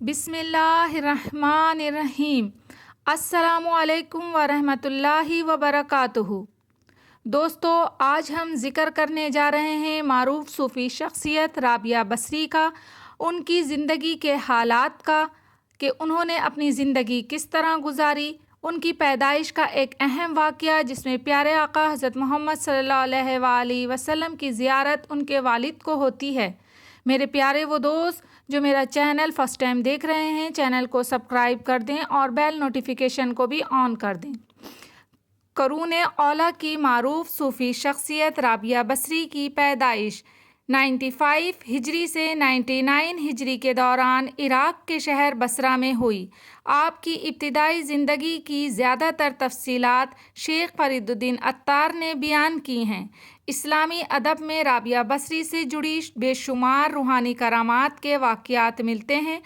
بسم اللہ الرحمن الرحیم۔ السلام علیکم ورحمۃ وبرکاتہ۔ دوستو، آج ہم ذکر کرنے جا رہے ہیں معروف صوفی شخصیت رابعہ بصری کا، ان کی زندگی کے حالات کا کہ انہوں نے اپنی زندگی کس طرح گزاری۔ ان کی پیدائش کا ایک اہم واقعہ جس میں پیارے آقا حضرت محمد صلی اللہ علیہ وآلہ وسلم کی زیارت ان کے والد کو ہوتی ہے۔ میرے پیارے وہ دوست جو میرا چینل فرسٹ ٹائم دیکھ رہے ہیں، چینل کو سبسکرائب کر دیں اور بیل نوٹیفیکیشن کو بھی آن کر دیں۔ قرون اولیٰ کی معروف صوفی شخصیت رابعہ بصری کی پیدائش 95 ہجری سے 99 ہجری کے دوران عراق کے شہر بصرہ میں ہوئی۔ آپ کی ابتدائی زندگی کی زیادہ تر تفصیلات شیخ فرید الدین عطار نے بیان کی ہیں۔ اسلامی ادب میں رابعہ بصری سے جڑی بے شمار روحانی کرامات کے واقعات ملتے ہیں،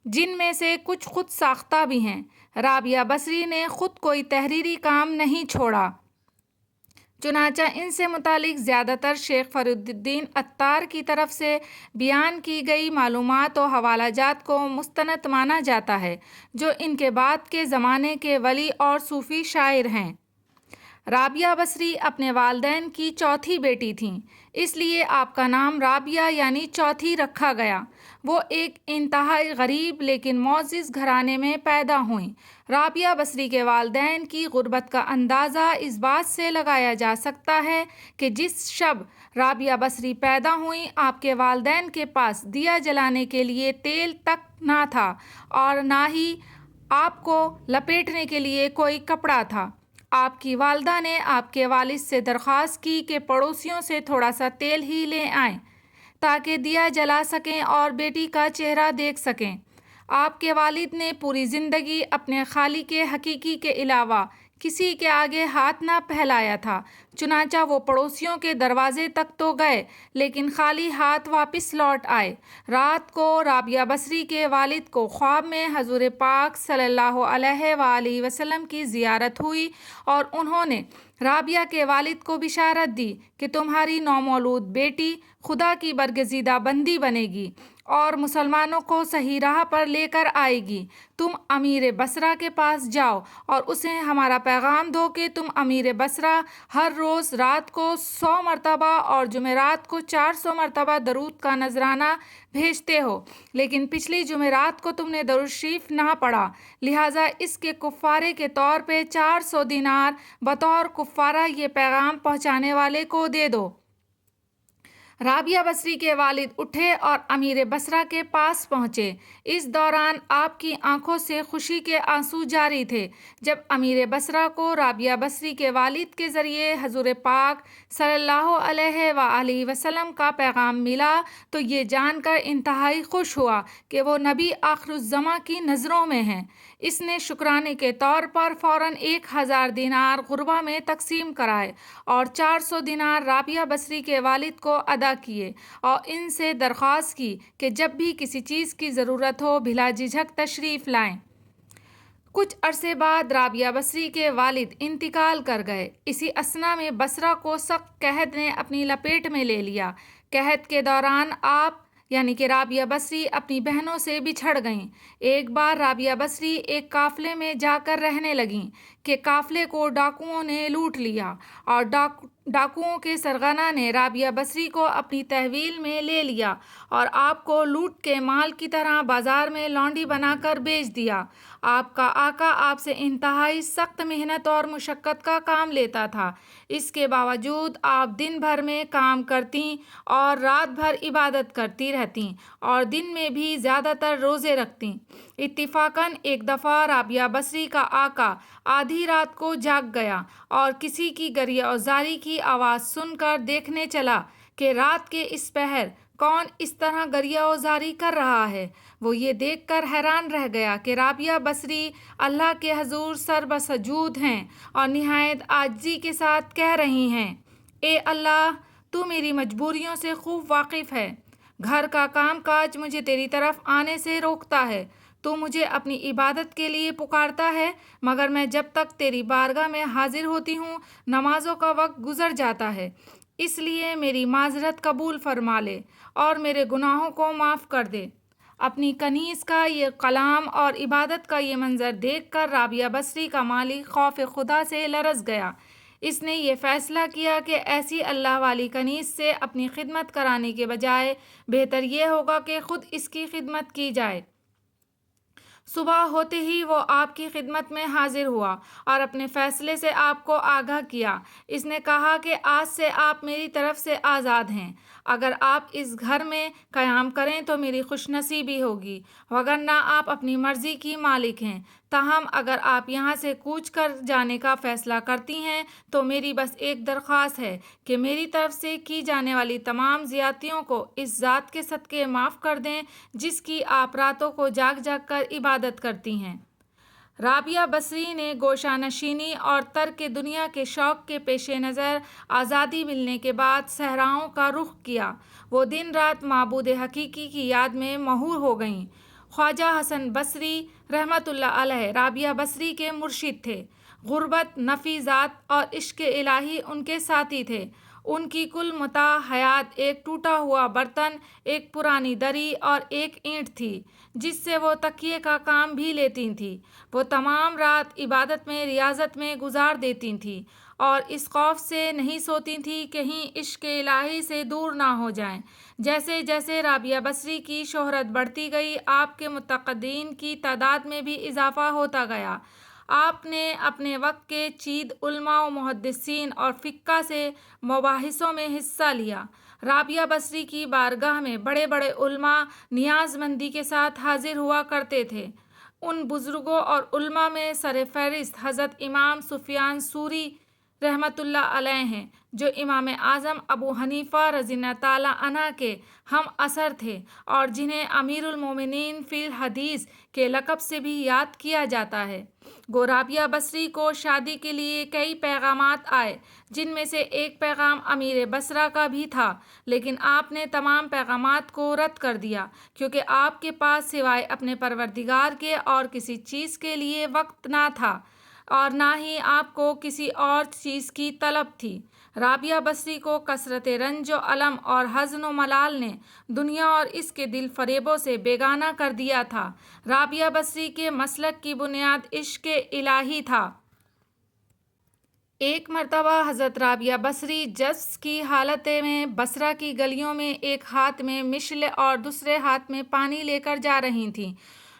جن میں سے کچھ خود ساختہ بھی ہیں۔ رابعہ بصری نے خود کوئی تحریری کام نہیں چھوڑا، چنانچہ ان سے متعلق زیادہ تر شیخ فرید الدین عطار کی طرف سے بیان کی گئی معلومات و حوالہ جات کو مستند مانا جاتا ہے، جو ان کے بعد کے زمانے کے ولی اور صوفی شاعر ہیں۔ رابعہ بصری اپنے والدین کی چوتھی بیٹی تھیں، اس لیے آپ کا نام رابعہ یعنی چوتھی رکھا گیا۔ وہ ایک انتہائی غریب لیکن معزز گھرانے میں پیدا ہوئیں۔ رابعہ بصری کے والدین کی غربت کا اندازہ اس بات سے لگایا جا سکتا ہے کہ جس شب رابعہ بصری پیدا ہوئیں، آپ کے والدین کے پاس دیا جلانے کے لیے تیل تک نہ تھا اور نہ ہی آپ کو لپیٹنے کے لیے کوئی کپڑا تھا۔ آپ کی والدہ نے آپ کے والد سے درخواست کی کہ پڑوسیوں سے تھوڑا سا تیل ہی لے آئیں تاکہ دیا جلا سکیں اور بیٹی کا چہرہ دیکھ سکیں۔ آپ کے والد نے پوری زندگی اپنے خالق حقیقی کے علاوہ کسی کے آگے ہاتھ نہ پھیلایا تھا، چنانچہ وہ پڑوسیوں کے دروازے تک تو گئے لیکن خالی ہاتھ واپس لوٹ آئے۔ رات کو رابعہ بصری کے والد کو خواب میں حضور پاک صلی اللہ علیہ وآلہ وسلم کی زیارت ہوئی اور انہوں نے رابعہ کے والد کو بشارت دی کہ تمہاری نومولود بیٹی خدا کی برگزیدہ بندی بنے گی اور مسلمانوں کو صحیح راہ پر لے کر آئے گی۔ تم امیر بصرہ کے پاس جاؤ اور اسے ہمارا پیغام دو کہ تم امیر بصرہ ہر روز رات کو 100 مرتبہ اور جمعرات کو 400 مرتبہ درود کا نذرانہ بھیجتے ہو، لیکن پچھلی جمعرات کو تم نے درود شریف نہ پڑھا، لہٰذا اس کے کفارے کے طور پہ 400 دینار بطور کفارہ یہ پیغام پہنچانے والے کو دے دو۔ رابعہ بصری کے والد اٹھے اور امیر بصرہ کے پاس پہنچے۔ اس دوران آپ کی آنکھوں سے خوشی کے آنسو جاری تھے۔ جب امیر بصرہ کو رابعہ بصری کے والد کے ذریعے حضور پاک صلی اللہ علیہ وآلہ وسلم کا پیغام ملا تو یہ جان کر انتہائی خوش ہوا کہ وہ نبی آخر الزماں کی نظروں میں ہیں۔ اس نے شکرانے کے طور پر فوراً 1000 دینار غربا میں تقسیم کرائے اور 400 دینار رابعہ بصری کے والد کو ادا کیے اور ان سے درخواست کی کہ جب بھی کسی چیز کی ضرورت ہو بلا جھجک تشریف لائیں۔ کچھ عرصے بعد رابعہ بصری کے والد انتقال کر گئے۔ اسی اثنا میں بصرہ کو سخت قحط نے اپنی لپیٹ میں لے لیا۔ قحط کے دوران آپ یعنی کہ رابعہ بصری اپنی بہنوں سے بچھڑ گئیں۔ ایک بار رابعہ بصری ایک قافلے میں جا کر رہنے لگیں کہ قافلے کو ڈاکوؤں نے لوٹ لیا اور ڈاکوؤں کے سرغنہ نے رابعہ بصری کو اپنی تحویل میں لے لیا اور آپ کو لوٹ کے مال کی طرح بازار میں لونڈی بنا کر بیچ دیا۔ آپ کا آقا آپ سے انتہائی سخت محنت اور مشقت کا کام لیتا تھا، اس کے باوجود آپ دن بھر میں کام کرتیں اور رات بھر عبادت کرتی رہتیں اور دن میں بھی زیادہ تر روزے رکھتیں۔ اتفاقاً ایک دفعہ رابعہ بصری کا آقا آدھی رات کو جاگ گیا اور کسی کی گریہ و زاری کی آواز سن کر دیکھنے چلا کہ رات کے اس پہر کون اس طرح گریہ و زاری کر رہا ہے۔ وہ یہ دیکھ کر حیران رہ گیا کہ رابعہ بصری اللہ کے حضور سر بسجود ہیں اور نہایت عاجزی کے ساتھ کہہ رہی ہیں، اے اللہ، تو میری مجبوریوں سے خوب واقف ہے۔ گھر کا کام کاج مجھے تیری طرف آنے سے روکتا ہے۔ تو مجھے اپنی عبادت کے لیے پکارتا ہے، مگر میں جب تک تیری بارگاہ میں حاضر ہوتی ہوں نمازوں کا وقت گزر جاتا ہے، اس لیے میری معذرت قبول فرما لے اور میرے گناہوں کو معاف کر دے۔ اپنی کنیز کا یہ کلام اور عبادت کا یہ منظر دیکھ کر رابعہ بصری کا مالک خوف خدا سے لرز گیا۔ اس نے یہ فیصلہ کیا کہ ایسی اللہ والی کنیز سے اپنی خدمت کرانے کے بجائے بہتر یہ ہوگا کہ خود اس کی خدمت کی جائے۔ صبح ہوتے ہی وہ آپ کی خدمت میں حاضر ہوا اور اپنے فیصلے سے آپ کو آگاہ کیا۔ اس نے کہا کہ آج سے آپ میری طرف سے آزاد ہیں۔ اگر آپ اس گھر میں قیام کریں تو میری خوش نصیبی ہوگی، وگرنہ آپ اپنی مرضی کی مالک ہیں۔ تاہم اگر آپ یہاں سے کوچ کر جانے کا فیصلہ کرتی ہیں تو میری بس ایک درخواست ہے کہ میری طرف سے کی جانے والی تمام زیادتیوں کو اس ذات کے صدقے معاف کر دیں جس کی آپ راتوں کو جاگ جاگ کر عبادت کرتی ہیں۔ رابعہ بصری نے گوشہ نشینی اور ترک دنیا کے شوق کے پیش نظر آزادی ملنے کے بعد صحراؤں کا رخ کیا۔ وہ دن رات معبود حقیقی کی یاد میں مہور ہو گئیں۔ خواجہ حسن بصری رحمۃ اللہ علیہ رابعہ بصری کے مرشد تھے۔ غربت، نفی ذات اور عشق الہی ان کے ساتھی تھے۔ ان کی کل متاع حیات ایک ٹوٹا ہوا برتن، ایک پرانی دری اور ایک اینٹ تھی جس سے وہ تکیے کا کام بھی لیتی تھیں۔ وہ تمام رات عبادت میں، ریاضت میں گزار دیتی تھیں اور اس خوف سے نہیں سوتی تھیں کہیں عشق الہی سے دور نہ ہو جائیں۔ جیسے جیسے رابعہ بصری کی شہرت بڑھتی گئی، آپ کے متقدین کی تعداد میں بھی اضافہ ہوتا گیا۔ آپ نے اپنے وقت کے چید علماء و محدثین اور فقہ سے مباحثوں میں حصہ لیا۔ رابعہ بصری کی بارگاہ میں بڑے بڑے علماء نیاز مندی کے ساتھ حاضر ہوا کرتے تھے۔ ان بزرگوں اور علماء میں سر فہرست حضرت امام سفیان ثوری رحمۃ اللہ علیہ ہیں، جو امام اعظم ابو حنیفہ رضی اللہ تعالیٰ عنہ کے ہم عصر تھے اور جنہیں امیر المومنین فی الحدیث کے لقب سے بھی یاد کیا جاتا ہے۔ گو رابعہ بصری کو شادی کے لیے کئی پیغامات آئے، جن میں سے ایک پیغام امیر بصرہ کا بھی تھا، لیکن آپ نے تمام پیغامات کو رد کر دیا کیونکہ آپ کے پاس سوائے اپنے پروردگار کے اور کسی چیز کے لیے وقت نہ تھا اور نہ ہی آپ کو کسی اور چیز کی طلب تھی۔ رابعہ بصری کو کثرت رنج و الم اور حزن و ملال نے دنیا اور اس کے دل فریبوں سے بیگانہ کر دیا تھا۔ رابعہ بصری کے مسلک کی بنیاد عشق الہی تھا۔ ایک مرتبہ حضرت رابعہ بصری جذب کی حالت میں بصرہ کی گلیوں میں ایک ہاتھ میں مشل اور دوسرے ہاتھ میں پانی لے کر جا رہی تھیں۔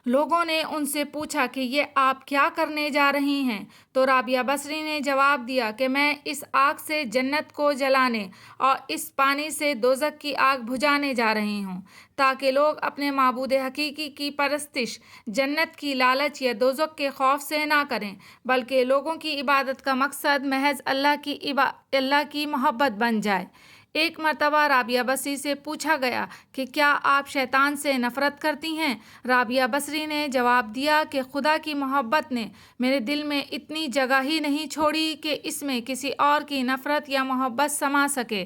لوگوں نے ان سے پوچھا کہ یہ آپ کیا کرنے جا رہی ہیں؟ تو رابعہ بصری نے جواب دیا کہ میں اس آگ سے جنت کو جلانے اور اس پانی سے دوزخ کی آگ بجھانے جا رہی ہوں، تاکہ لوگ اپنے معبود حقیقی کی پرستش جنت کی لالچ یا دوزخ کے خوف سے نہ کریں، بلکہ لوگوں کی عبادت کا مقصد محض اللہ کی محبت بن جائے۔ ایک مرتبہ رابعہ بصری سے پوچھا گیا کہ کیا آپ شیطان سے نفرت کرتی ہیں؟ رابعہ بصری نے جواب دیا کہ خدا کی محبت نے میرے دل میں اتنی جگہ ہی نہیں چھوڑی کہ اس میں کسی اور کی نفرت یا محبت سما سکے۔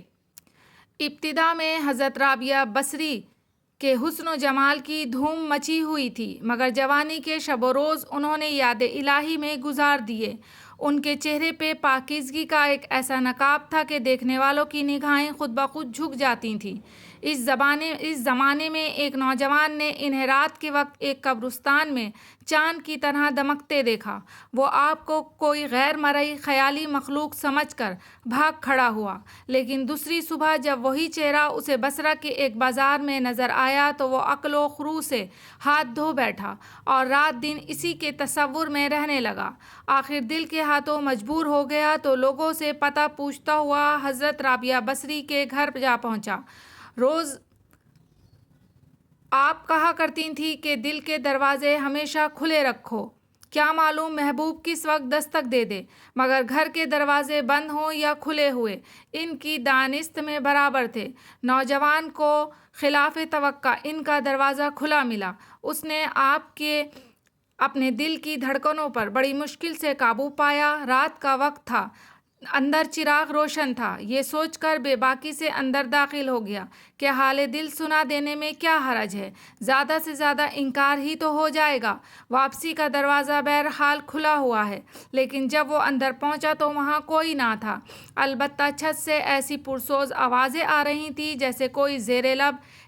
ابتدا میں حضرت رابعہ بصری کے حسن و جمال کی دھوم مچی ہوئی تھی، مگر جوانی کے شب و روز انہوں نے یاد الہی میں گزار دیے۔ ان کے چہرے پہ پاکیزگی کا ایک ایسا نقاب تھا کہ دیکھنے والوں کی نگاہیں خود بخود جھک جاتی تھیں۔ اس زمانے میں ایک نوجوان نے انہیں رات کے وقت ایک قبرستان میں چاند کی طرح دمکتے دیکھا۔ وہ آپ کو کوئی غیر مرئی خیالی مخلوق سمجھ کر بھاگ کھڑا ہوا، لیکن دوسری صبح جب وہی چہرہ اسے بصرہ کے ایک بازار میں نظر آیا تو وہ عقل و خرو سے ہاتھ دھو بیٹھا اور رات دن اسی کے تصور میں رہنے لگا۔ آخر دل کے ہاتھوں مجبور ہو گیا تو لوگوں سے پتہ پوچھتا ہوا حضرت رابعہ بصری کے گھر جا پہنچا۔ روز آپ کہا کرتی تھیں کہ دل کے دروازے ہمیشہ کھلے رکھو، کیا معلوم محبوب کس وقت دستک دے دے، مگر گھر کے دروازے بند ہوں یا کھلے ہوئے ان کی دانست میں برابر تھے۔ نوجوان کو خلاف توقع ان کا دروازہ کھلا ملا۔ اس نے آپ کے اپنے دل کی دھڑکنوں پر بڑی مشکل سے قابو پایا۔ رات کا وقت تھا، اندر چراغ روشن تھا۔ یہ سوچ کر بے باکی سے اندر داخل ہو گیا کہ حال دل سنا دینے میں کیا حرج ہے، زیادہ سے زیادہ انکار ہی تو ہو جائے گا۔ واپسی کا دروازہ بہرحال کھلا ہوا ہے، لیکن جب وہ اندر پہنچا تو وہاں کوئی نہ تھا، البتہ چھت سے ایسی پرسوز آوازیں آ رہی تھیں جیسے کوئی زیر لب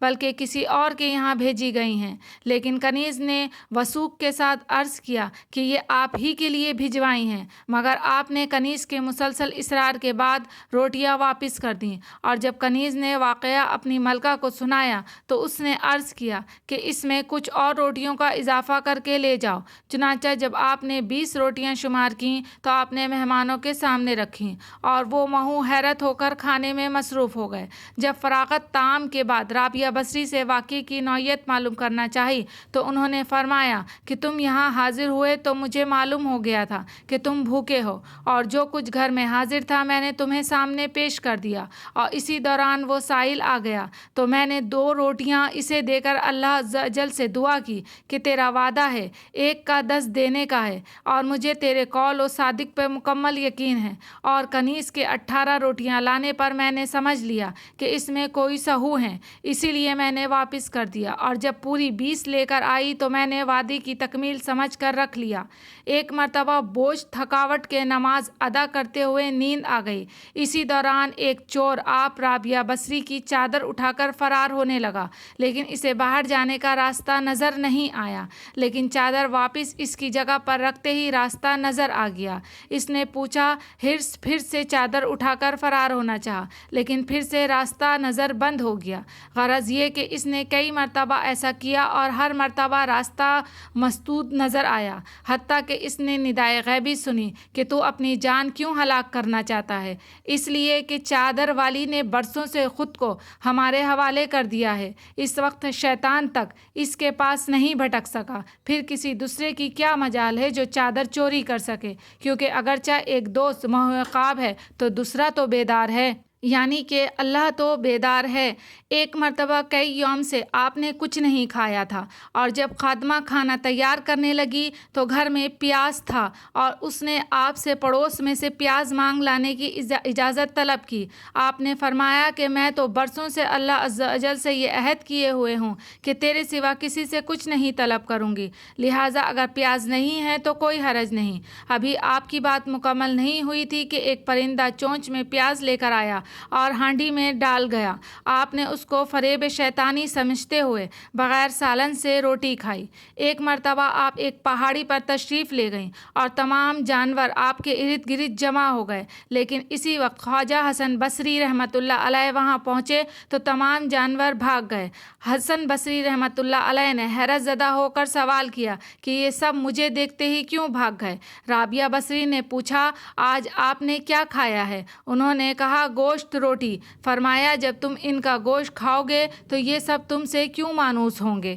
بلکہ کسی اور کے یہاں بھیجی گئی ہیں۔ لیکن کنیز نے وثوق کے ساتھ عرض کیا کہ یہ آپ ہی کے لیے بھجوائی ہیں، مگر آپ نے کنیز کے مسلسل اصرار کے بعد روٹیاں واپس کر دیں، اور جب کنیز نے واقعہ اپنی ملکہ کو سنایا تو اس نے عرض کیا کہ اس میں کچھ اور روٹیوں کا اضافہ کر کے لے جاؤ۔ چنانچہ جب آپ نے 20 روٹیاں شمار کیں تو آپ نے مہمانوں کے سامنے رکھیں، اور وہ محو حیرت ہو کر کھانے میں مصروف ہو گئے۔ جب فراغت طعام کے بعد رابعہ بصری سے واقعے کی نوعیت معلوم کرنا چاہی تو انہوں نے فرمایا کہ تم یہاں حاضر ہوئے تو مجھے معلوم ہو گیا تھا کہ تم بھوکے ہو، اور جو کچھ گھر میں حاضر تھا میں نے تمہیں سامنے پیش کر دیا، اور اسی دوران وہ سائل آ گیا تو میں نے 2 روٹیاں اسے دے کر اللہ عز و جل سے دعا کی کہ تیرا وعدہ ہے 1 کا 10 دینے کا ہے، اور مجھے تیرے قول و صادق پہ مکمل یقین ہے۔ اور کنیز کے 18 روٹیاں لانے پر میں نے سمجھ لیا کہ اس میں کوئی سہو ہیں، اسی لیے میں نے واپس کر دیا، اور جب پوری 20 لے کر آئی تو میں نے وعدے کی تکمیل سمجھ کر رکھ لیا۔ ایک مرتبہ بوجھ تھکاوٹ کے نماز ادا کرتے ہوئے نیند آ گئی، اسی دوران ایک چور آپ رابعہ بصری کی چادر اٹھا کر فرار ہونے لگا، لیکن اسے باہر جانے کا راستہ نظر نہیں آیا، لیکن چادر واپس اس کی جگہ پر رکھتے ہی راستہ نظر آ گیا۔ اس نے پوچھا، پھر سے چادر اٹھا کر فرار ہونا چاہا، لیکن پھر سے راستہ نظر بند ہو گیا۔ غرض یہ کہ اس نے کئی مرتبہ ایسا کیا اور ہر مرتبہ راستہ مسدود نظر آیا، حتیٰ کہ اس نے ندائے غیبی سنی کہ تو اپنی جان کیوں ہلاک کرنا چاہتا ہے؟ اس لیے کہ چادر والی نے برسوں سے خود کو ہمارے حوالے کر دیا ہے، اس وقت شیطان تک اس کے پاس نہیں بھٹک سکا، پھر کسی دوسرے کی کیا مجال ہے جو چادر چوری کر سکے؟ کیونکہ اگرچہ ایک دوست محو خواب ہے تو دوسرا تو بیدار ہے، یعنی کہ اللہ تو بیدار ہے۔ ایک مرتبہ کئی یوم سے آپ نے کچھ نہیں کھایا تھا، اور جب خادمہ کھانا تیار کرنے لگی تو گھر میں پیاز تھا، اور اس نے آپ سے پڑوس میں سے پیاز مانگ لانے کی اجازت طلب کی۔ آپ نے فرمایا کہ میں تو برسوں سے اللہ عز و جل سے یہ عہد کیے ہوئے ہوں کہ تیرے سوا کسی سے کچھ نہیں طلب کروں گی، لہٰذا اگر پیاز نہیں ہے تو کوئی حرج نہیں۔ ابھی آپ کی بات مکمل نہیں ہوئی تھی کہ ایک پرندہ چونچ میں پیاز لے کر آیا اور ہانڈی میں ڈال گیا۔ آپ نے اس کو فریب شیطانی سمجھتے ہوئے بغیر سالن سے روٹی کھائی۔ ایک مرتبہ آپ ایک پہاڑی پر تشریف لے گئیں اور تمام جانور آپ کے ارد گرد جمع ہو گئے، لیکن اسی وقت خواجہ حسن بصری رحمۃ اللہ علیہ وہاں پہنچے تو تمام جانور بھاگ گئے۔ حسن بصری رحمۃ اللہ علیہ نے حیرت زدہ ہو کر سوال کیا کہ یہ سب مجھے دیکھتے ہی کیوں بھاگ گئے؟ رابعہ بصری نے پوچھا، آج آپ نے کیا کھایا ہے؟ انہوں نے کہا، گوشت روٹی۔ فرمایا، جب تم ان کا گوشت کھاؤ گے تو یہ سب تم سے کیوں مانوس ہوں گے؟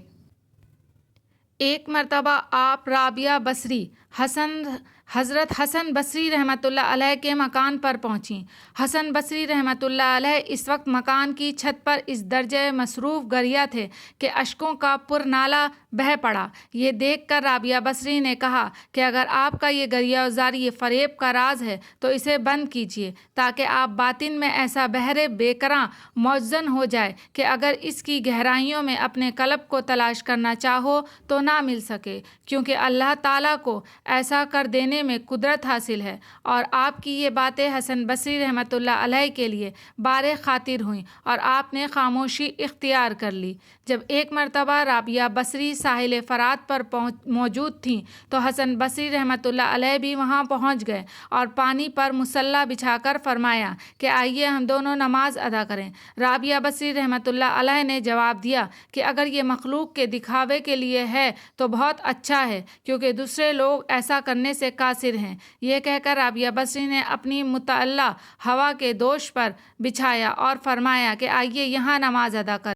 ایک مرتبہ آپ رابعہ بصری حضرت حسن بصری رحمۃ اللہ علیہ کے مکان پر پہنچیں۔ حسن بصری رحمۃ اللہ علیہ اس وقت مکان کی چھت پر اس درجہ مصروف گریا تھے کہ اشکوں کا پر نالہ بہہ پڑا۔ یہ دیکھ کر رابعہ بصری نے کہا کہ اگر آپ کا یہ گریہ زاری فریب کا راز ہے تو اسے بند کیجیے، تاکہ آپ باطن میں ایسا بحر بےکراں موجزن ہو جائے کہ اگر اس کی گہرائیوں میں اپنے قلب کو تلاش کرنا چاہو تو نہ مل سکے، کیونکہ اللہ تعالیٰ کو ایسا کر دینے میں قدرت حاصل ہے۔ اور آپ کی یہ باتیں حسن بصری رحمۃ اللہ علیہ کے لیے بار خاطر ہوئیں اور آپ نے خاموشی اختیار کر لی۔ جب ایک مرتبہ رابعہ بصری ساحل فرات پر موجود تھیں تو حسن بصری رحمۃ اللہ علیہ بھی وہاں پہنچ گئے اور پانی پر مصلی بچھا کر فرمایا کہ آئیے ہم دونوں نماز ادا کریں۔ رابعہ بصری رحمۃ اللہ علیہ نے جواب دیا کہ اگر یہ مخلوق کے دکھاوے کے لیے ہے تو بہت اچھا ہے، کیونکہ دوسرے لوگ ایسا کرنے سے قاصر ہیں۔ یہ کہہ کر رابعہ بصری نے اپنی مطلع ہوا کے دوش پر بچھایا اور فرمایا کہ آئیے یہاں نماز ادا کریں۔